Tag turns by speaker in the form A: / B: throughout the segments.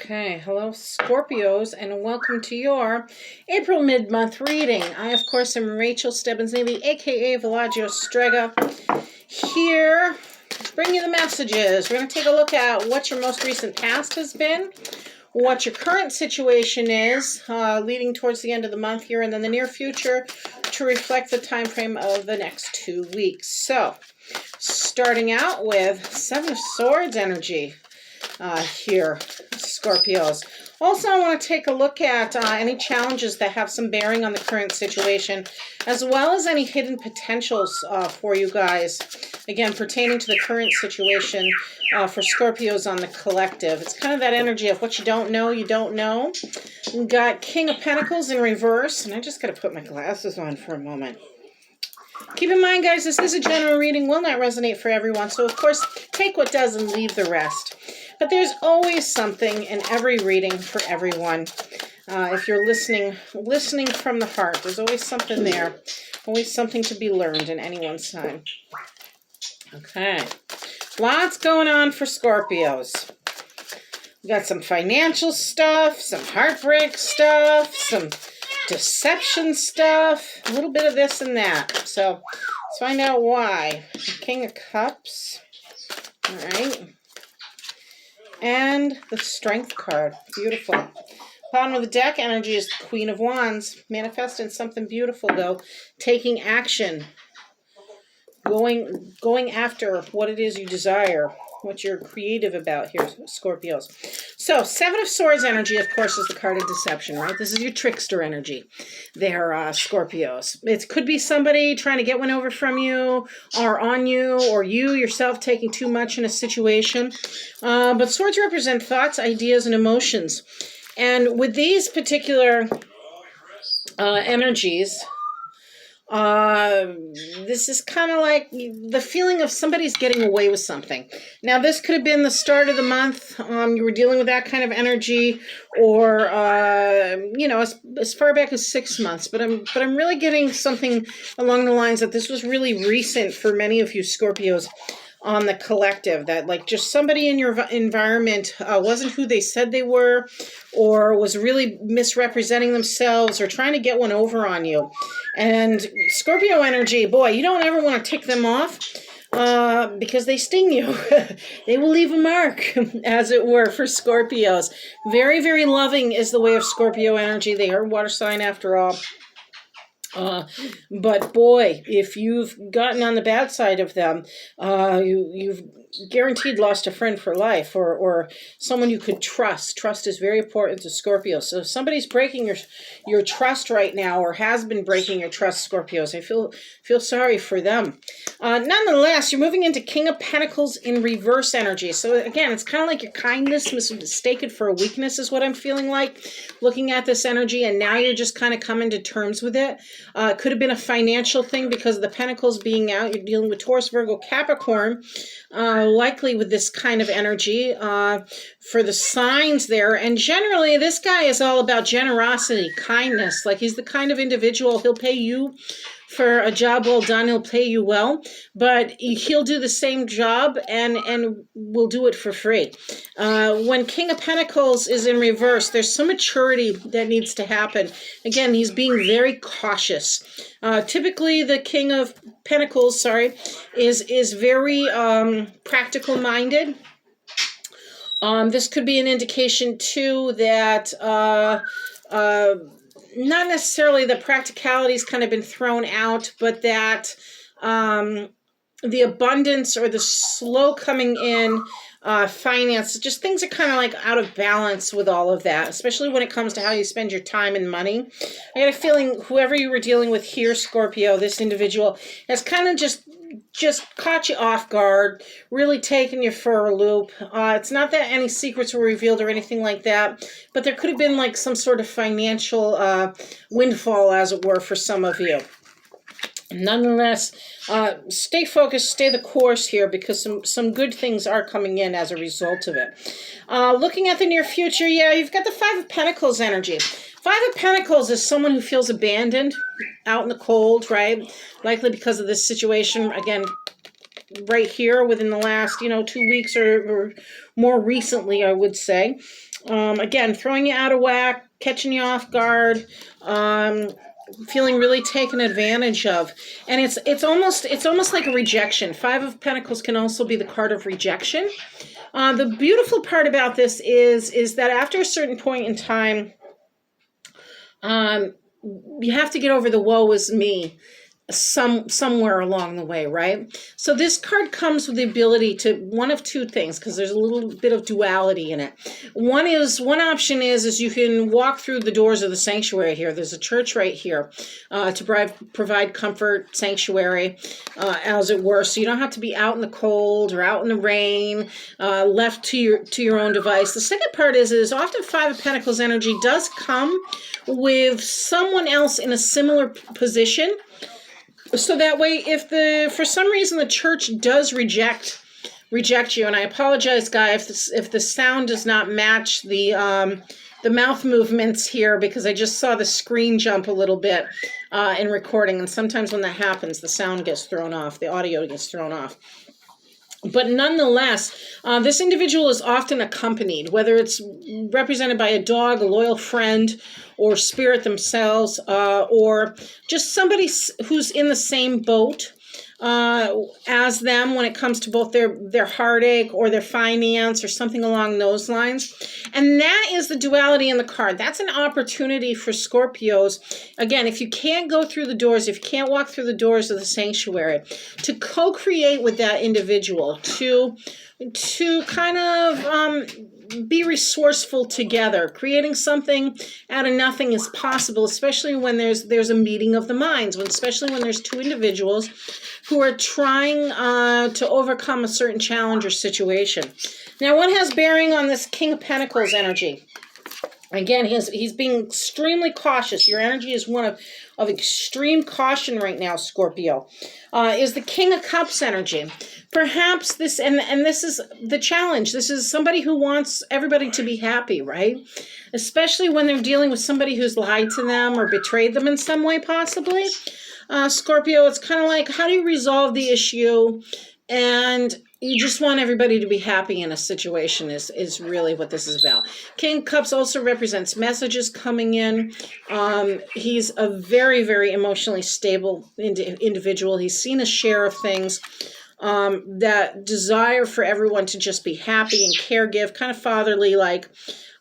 A: Okay, hello Scorpios, and welcome to your April mid-month reading. I, of course, am Rachel Stebbins-Navy, aka Villagio Strega, here to bring you the messages. We're going to take a look at what your most recent past has been, what your current situation is, leading towards the end of the month here, and then the near future to reflect the time frame of the next 2 weeks. So, starting out with Seven of Swords energy. Here, Scorpios. Also, I want to take a look at any challenges that have some bearing on the current situation, as well as any hidden potentials for you guys, again, pertaining to the current situation for Scorpios on the collective. It's kind of that energy of what you don't know, you don't know. We've got King of Pentacles in reverse, and I just got to put my glasses on for a moment. Keep in mind, guys, this is a general reading, will not resonate for everyone, so of course, take what does and leave the rest. But there's always something in every reading for everyone. If you're listening from the heart, there's always something there. Always something to be learned in anyone's time. Okay. Lots going on for Scorpios. We got some financial stuff, some heartbreak stuff, some deception stuff, a little bit of this and that. So let's find out why. King of Cups. All right. And the Strength card. Beautiful. Bottom of the deck energy is the Queen of Wands. Manifesting something beautiful, though. Taking action. Going after what it is you desire. What you're creative about here, Scorpios. So, Seven of Swords energy, of course, is the card of deception, right? This is your trickster energy. They're Scorpios. It could be somebody trying to get one over from you, or on you, or you yourself taking too much in a situation. But swords represent thoughts, ideas, and emotions. And with these particular energies, this is kind of like the feeling of somebody's getting away with something. Now, this could have been the start of the month. You were dealing with that kind of energy, or you know, as far back as 6 months. But I'm really getting something along the lines that this was really recent for many of you Scorpios on the collective, that like just somebody in your environment wasn't who they said they were, or was really misrepresenting themselves, or trying to get one over on you. And Scorpio energy, boy, you don't ever want to tick them off because they sting you. They will leave a mark, as it were, for Scorpios. Very, very loving is the way of Scorpio energy. They are water sign after all. But boy, if you've gotten on the bad side of them, you've guaranteed lost a friend for life, or someone you could trust. Trust is very important to Scorpio. So if somebody's breaking your trust right now, or has been breaking your trust, Scorpios, I feel sorry for them. Nonetheless, you're moving into King of Pentacles in reverse energy. So again, it's kind of like your kindness was mistaken for a weakness, is what I'm feeling like, looking at this energy, and now you're just kind of coming to terms with it. It could have been a financial thing because of the Pentacles being out. You're dealing with Taurus, Virgo, Capricorn, likely with this kind of energy for the signs there. And generally, this guy is all about generosity, kindness. Like, he's the kind of individual, he'll pay you for a job well done, he'll pay you well, but he'll do the same job and will do it for free. When King of Pentacles is in reverse, there's some maturity that needs to happen. Again, he's being very cautious. Typically, the King of Pentacles, is very practical minded. This could be an indication too that not necessarily the practicality's kind of been thrown out, but that the abundance or the slow coming in finance, just things are kind of like out of balance with all of that, especially when it comes to how you spend your time and money. I got a feeling whoever you were dealing with here, Scorpio, this individual, has kind of just caught you off guard, really taken you for a loop. It's not that any secrets were revealed or anything like that, but there could have been like some sort of financial windfall, as it were, for some of you. Nonetheless, stay focused, stay the course here, because some good things are coming in as a result of it. Looking at the near future, yeah, you've got the Five of Pentacles energy. Five of Pentacles is someone who feels abandoned, out in the cold, right? Likely because of this situation. Again, right here within the last, 2 weeks or more recently, I would say. Again, throwing you out of whack, catching you off guard, feeling really taken advantage of. And it's almost like a rejection. Five of Pentacles can also be the card of rejection. The beautiful part about this is that after a certain point in time, you have to get over the woe is me somewhere along the way, right? So this card comes with the ability to one of two things, because there's a little bit of duality in it. One option is you can walk through the doors of the sanctuary here. There's a church right here to provide comfort, sanctuary, as it were. So you don't have to be out in the cold or out in the rain, left to your own device. The second part is often Five of Pentacles energy does come with someone else in a similar position. So that way, if for some reason the church does reject you, and I apologize, Guy, if the sound does not match the mouth movements here, because I just saw the screen jump a little bit in recording, and sometimes when that happens, the sound gets thrown off, the audio gets thrown off. But nonetheless, this individual is often accompanied, whether it's represented by a dog, a loyal friend, or spirit themselves, or just somebody who's in the same boat as them when it comes to both their heartache or their finance or something along those lines. And that is the duality in the card. That's an opportunity for Scorpios. Again, if you can't go through the doors, if you can't walk through the doors of the sanctuary, to co-create with that individual, to kind of be resourceful together. Creating something out of nothing is possible, especially when there's a meeting of the minds, especially when there's two individuals who are trying to overcome a certain challenge or situation. Now, what has bearing on this King of Pentacles energy? Again, he's being extremely cautious. Your energy is one of extreme caution right now, Scorpio. Is the King of Cups energy. Perhaps this, and this is the challenge. This is somebody who wants everybody to be happy, right? Especially when they're dealing with somebody who's lied to them or betrayed them in some way, possibly. Scorpio, it's kind of like, how do you resolve the issue? And you just want everybody to be happy in a situation is really what this is about. King of Cups also represents messages coming in. He's a very, very emotionally stable individual. He's seen a share of things. That desire for everyone to just be happy and care give, kind of fatherly like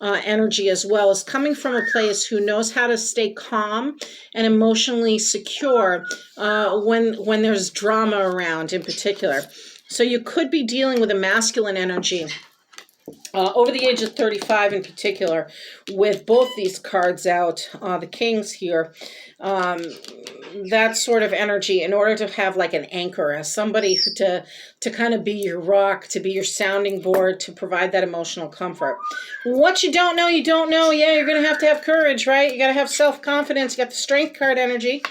A: energy as well, is coming from a place who knows how to stay calm and emotionally secure when there's drama around in particular. So you could be dealing with a masculine energy over the age of 35 in particular, with both these cards out, the kings here, that sort of energy, in order to have like an anchor, as somebody to kind of be your rock, to be your sounding board, to provide that emotional comfort. What you don't know, you don't know. Yeah, you're going to have courage, right? You got to have self-confidence. You got the Strength card energy.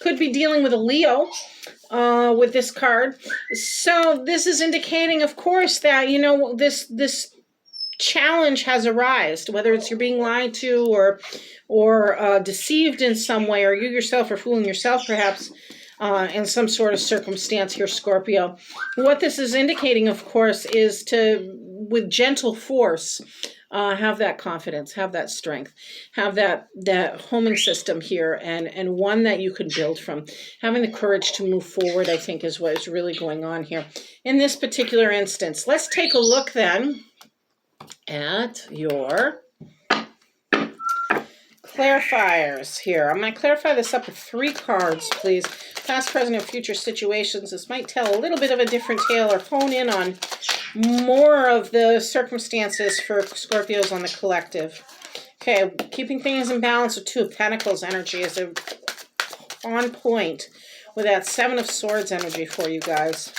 A: Could be dealing with a Leo with this card. So this is indicating, of course, that, this challenge has arisen, whether it's you're being lied to or deceived in some way, or you yourself are fooling yourself perhaps in some sort of circumstance here, Scorpio. What this is indicating, of course, is to, with gentle force, have that confidence, have that strength, have that homing system here, and one that you can build from. Having the courage to move forward, I think, is what is really going on here in this particular instance. Let's take a look then at your clarifiers here. I'm going to clarify this up with 3 cards, please. Past, present, and future situations. This might tell a little bit of a different tale or hone in on more of the circumstances for Scorpios on the collective. Okay, keeping things in balance with 2 of Pentacles energy is on point with that 7 of Swords energy for you guys.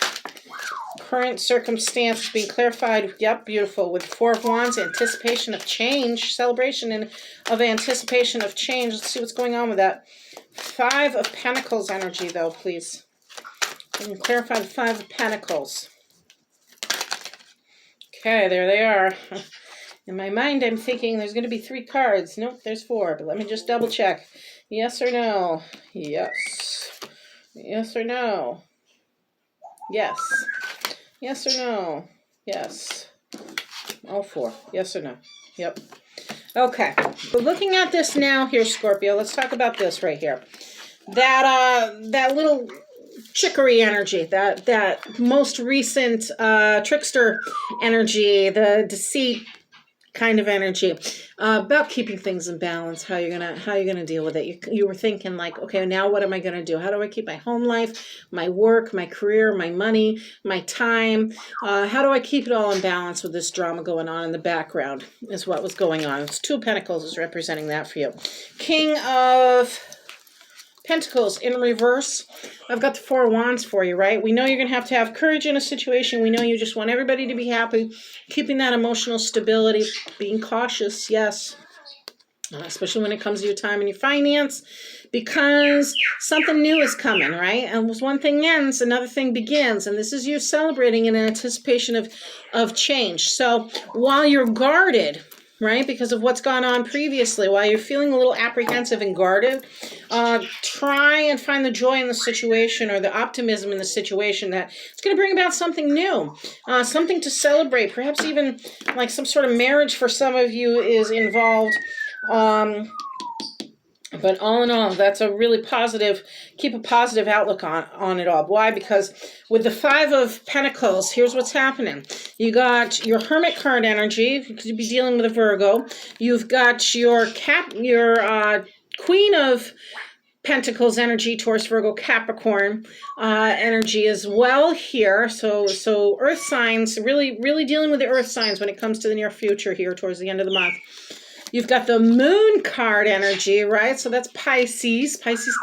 A: Current circumstance being clarified. Yep, beautiful. With 4 of Wands, anticipation of change, celebration of anticipation of change. Let's see what's going on with that. 5 of Pentacles energy, though, please. And clarify the 5 of Pentacles. Okay, there they are. In my mind, I'm thinking there's going to be 3 cards. Nope, there's 4. But let me just double check. Yes or no? Yes. Yes or no? Yes. Yes or no? Yes. All four. Yes or no? Yep. Okay. So looking at this now here, Scorpio, let's talk about this right here. That little chicory energy, that most recent trickster energy, the deceit kind of energy, about keeping things in balance, how you're gonna deal with it. You were thinking like, okay, now what am I gonna do? How do I keep my home life, my work, my career, my money, my time? How do I keep it all in balance with this drama going on in the background is what was going on. It's Two of Pentacles is representing that for you. King of Pentacles in reverse. I've got the Four of Wands for you, right? We know you're going to have courage in a situation. We know you just want everybody to be happy, keeping that emotional stability, being cautious, yes, especially when it comes to your time and your finance, because something new is coming, right? And as one thing ends, another thing begins, and this is you celebrating in anticipation of change. So while you're guarded, right, because of what's gone on previously, while you're feeling a little apprehensive and guarded, try and find the joy in the situation or the optimism in the situation that it's going to bring about something new, something to celebrate. Perhaps even like some sort of marriage for some of you is involved. But all in all, that's a really positive, keep a positive outlook on it all. Why? Because with the Five of Pentacles, here's what's happening. You got your Hermit card energy. You could be dealing with a Virgo. You've got your Queen of Pentacles energy, Taurus, Virgo, Capricorn energy as well here. So Earth signs, really dealing with the Earth signs when it comes to the near future here towards the end of the month. You've got the Moon card energy, right? So that's Pisces,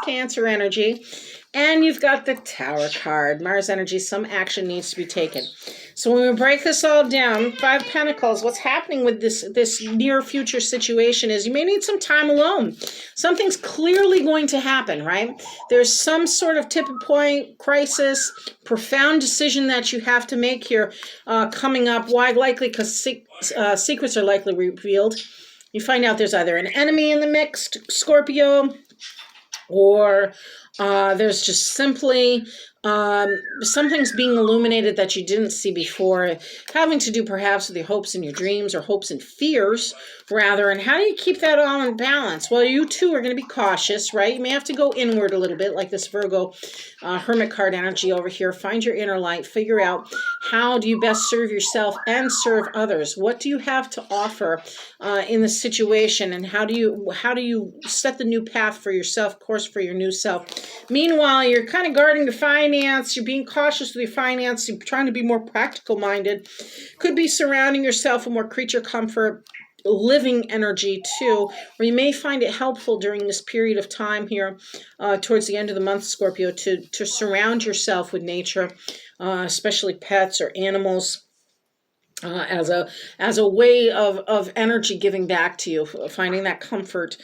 A: Cancer energy. And you've got the Tower card, Mars energy. Some action needs to be taken. So when we break this all down, Five Pentacles, what's happening with this near future situation is you may need some time alone. Something's clearly going to happen, right? There's some sort of tipping point, crisis, profound decision that you have to make here coming up. Why? Likely because secrets are likely revealed. You find out there's either an enemy in the mix, Scorpio, or there's just simply something's being illuminated that you didn't see before, having to do perhaps with your hopes and your dreams or hopes and fears, rather. And how do you keep that all in balance? Well, you too are going to be cautious, right? You may have to go inward a little bit, like this Virgo Hermit card energy over here. Find your inner light. Figure out how do you best serve yourself and serve others. What do you have to offer in the situation, and how do you set the new path for yourself, course for your new self? Meanwhile, you're kind of guarding your finance. You're being cautious with your finance. You're trying to be more practical minded. Could be surrounding yourself with more creature comfort, living energy too, or you may find it helpful during this period of time here towards the end of the month, Scorpio, to surround yourself with nature, especially pets or animals. As a way of energy giving back to you, finding that comfort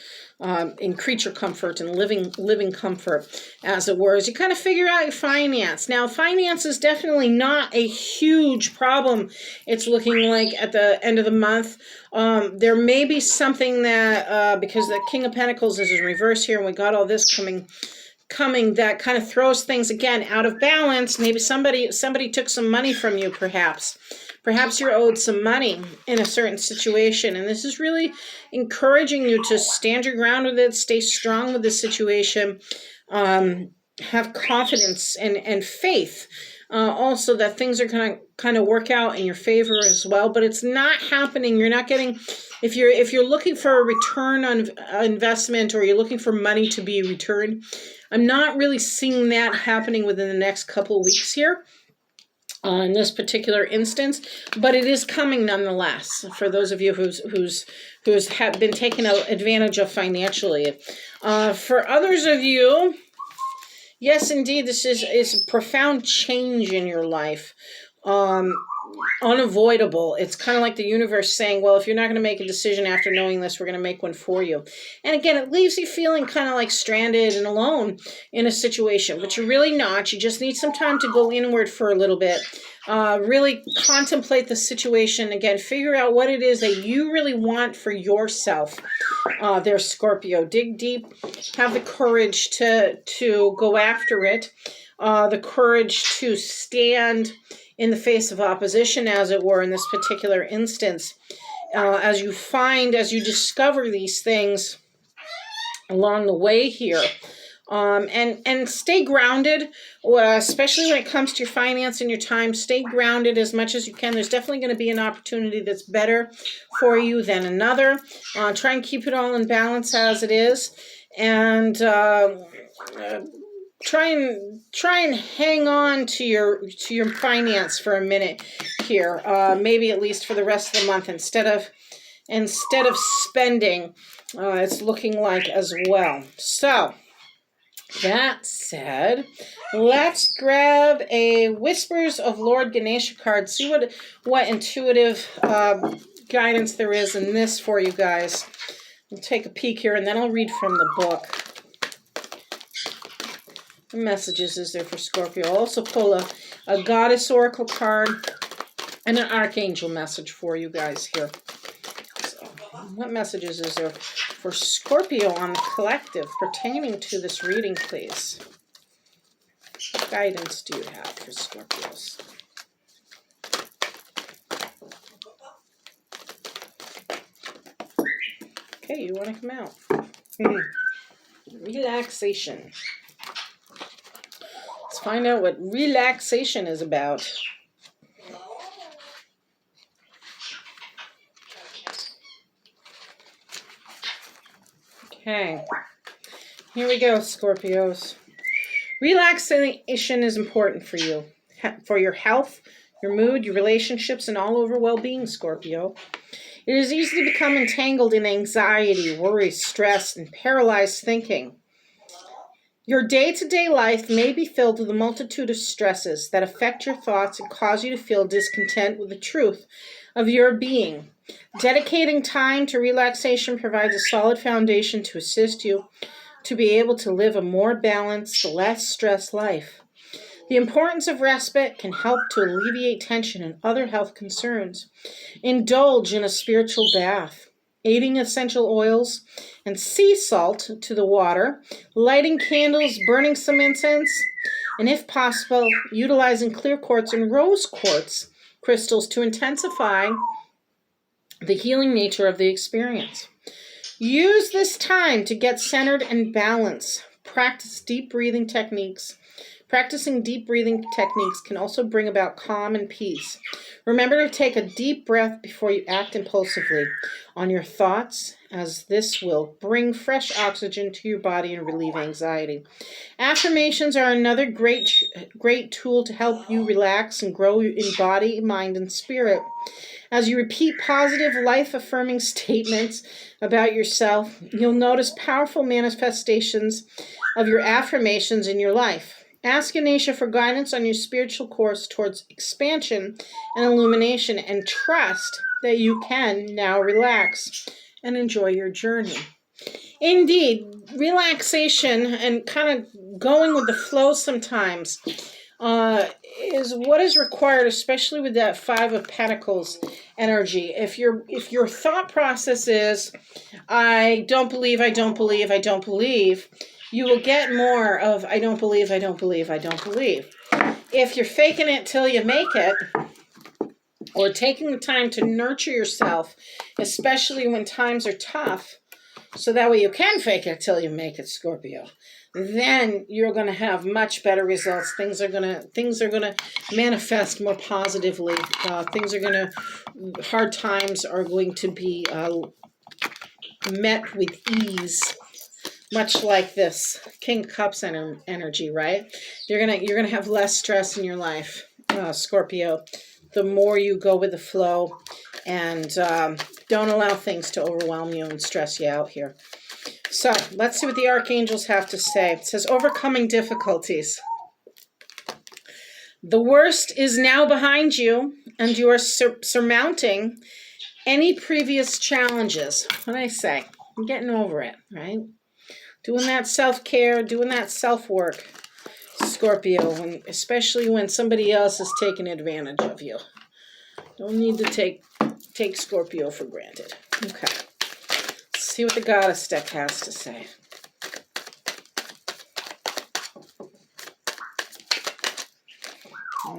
A: in creature comfort and living comfort, as it were, as you kind of figure out your finance. Now, finance is definitely not a huge problem. It's looking like at the end of the month. There may be something that, because the King of Pentacles is in reverse here, and we got all this coming that kind of throws things again out of balance. Maybe somebody took some money from you, perhaps you're owed some money in a certain situation, and this is really encouraging you to stand your ground with it, stay strong with the situation, have confidence and faith also that things are going to kind of work out in your favor as well. But it's not happening. You're not getting, if you're looking for a return on investment, or you're looking for money to be returned, I'm not really seeing that happening within the next couple of weeks here in this particular instance, but it is coming nonetheless for those of you who's have been taken advantage of financially. For others of you, yes, indeed, this is a profound change in your life. Unavoidable. It's kind of like the universe saying, well, if you're not going to make a decision after knowing this, we're going to make one for you. And again, it leaves you feeling kind of like stranded and alone in a situation, but you're really not. You just need some time to go inward for a little bit. Really contemplate the situation. Again, figure out what it is that you really want for yourself. There, Scorpio. Dig deep. Have the courage to go after it. The courage to stand in the face of opposition, as it were, in this particular instance. As you discover these things along the way here. And stay grounded, especially when it comes to your finance and your time. Stay grounded as much as you can. There's definitely going to be an opportunity that's better for you than another. Try and keep it all in balance as it is. And try and hang on to your finance for a minute here, maybe at least for the rest of the month, instead of spending. It's looking like as well. So that said, let's grab a Whispers of Lord Ganesha card. See what intuitive guidance there is in this for you guys. We'll take a peek here, and then I'll read from the book. What messages is there for Scorpio? I'll also pull a Goddess Oracle card and an Archangel message for you guys here. So, what messages is there for Scorpio on the collective pertaining to this reading, please? What guidance do you have for Scorpios? Okay, you want to come out. Relaxation. Let's find out what relaxation is about. Okay, here we go, Scorpios. Relaxation is important for you, for your health, your mood, your relationships, and all over well-being, Scorpio. It is easy to become entangled in anxiety, worry, stress, and paralyzed thinking. Your day-to-day life may be filled with a multitude of stresses that affect your thoughts and cause you to feel discontent with the truth of your being. Dedicating time to relaxation provides a solid foundation to assist you to be able to live a more balanced, less stressed life. The importance of respite can help to alleviate tension and other health concerns. Indulge in a spiritual bath, adding essential oils and sea salt to the water, lighting candles, burning some incense, and if possible, utilizing clear quartz and rose quartz crystals to intensify the healing nature of the experience. Use this time to get centered and balanced. Practicing deep breathing techniques can also bring about calm and peace. Remember to take a deep breath before you act impulsively on your thoughts, as this will bring fresh oxygen to your body and relieve anxiety. Affirmations are another great tool to help you relax and grow in body, mind, and spirit. As you repeat positive, life-affirming statements about yourself, you'll notice powerful manifestations of your affirmations in your life. Ask Ganesha for guidance on your spiritual course towards expansion and illumination, and trust that you can now relax and enjoy your journey. Indeed, relaxation and kind of going with the flow sometimes is what is required, especially with that Five of Pentacles energy. If your thought process is, I don't believe, you will get more of I don't believe. If you're faking it till you make it, or taking the time to nurture yourself, especially when times are tough, so that way you can fake it till you make it, Scorpio, then you're going to have much better results. Things are going to manifest more positively. Hard times are going to be met with ease. Much like this King of Cups energy, right? You're gonna have less stress in your life, Scorpio. The more you go with the flow, and don't allow things to overwhelm you and stress you out here. So let's see what the archangels have to say. It says, overcoming difficulties. The worst is now behind you, and you are surmounting any previous challenges. What do I say? I'm getting over it, right? Doing that self-care, doing that self-work, Scorpio, especially when somebody else is taking advantage of you. Don't need to take Scorpio for granted. Okay. Let's see what the Goddess deck has to say.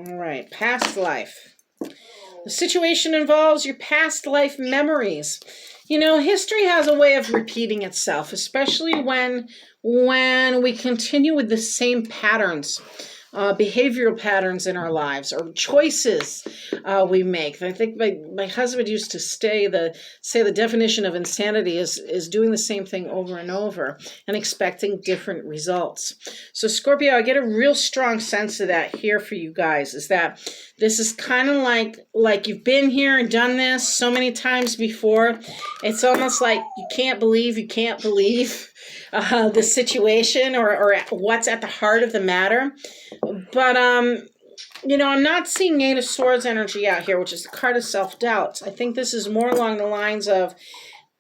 A: All right, past life. The situation involves your past life memories. You know, history has a way of repeating itself, especially when we continue with the same patterns, behavioral patterns in our lives, or choices we make. I think my husband used to say the definition of insanity is doing the same thing over and over and expecting different results. So Scorpio, I get a real strong sense of that here for you guys, is that this is kind of like you've been here and done this so many times before. It's almost like you can't believe the situation or what's at the heart of the matter. But, you know, I'm not seeing Eight of Swords energy out here, which is the card of self-doubt. I think this is more along the lines of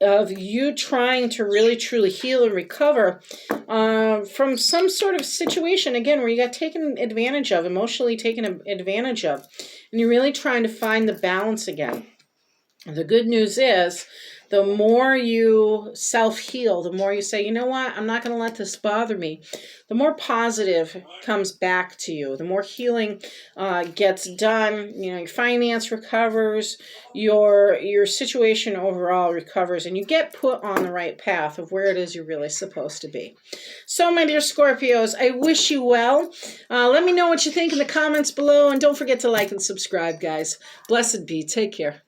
A: you trying to really, truly heal and recover from some sort of situation, again, where you got taken advantage of, emotionally taken advantage of, and you're really trying to find the balance again. The good news is, the more you self-heal, the more you say, you know what, I'm not going to let this bother me, the more positive comes back to you, the more healing gets done, you know, your finance recovers, your situation overall recovers, and you get put on the right path of where it is you're really supposed to be. So, my dear Scorpios, I wish you well. Let me know what you think in the comments below, and don't forget to like and subscribe, guys. Blessed be. Take care.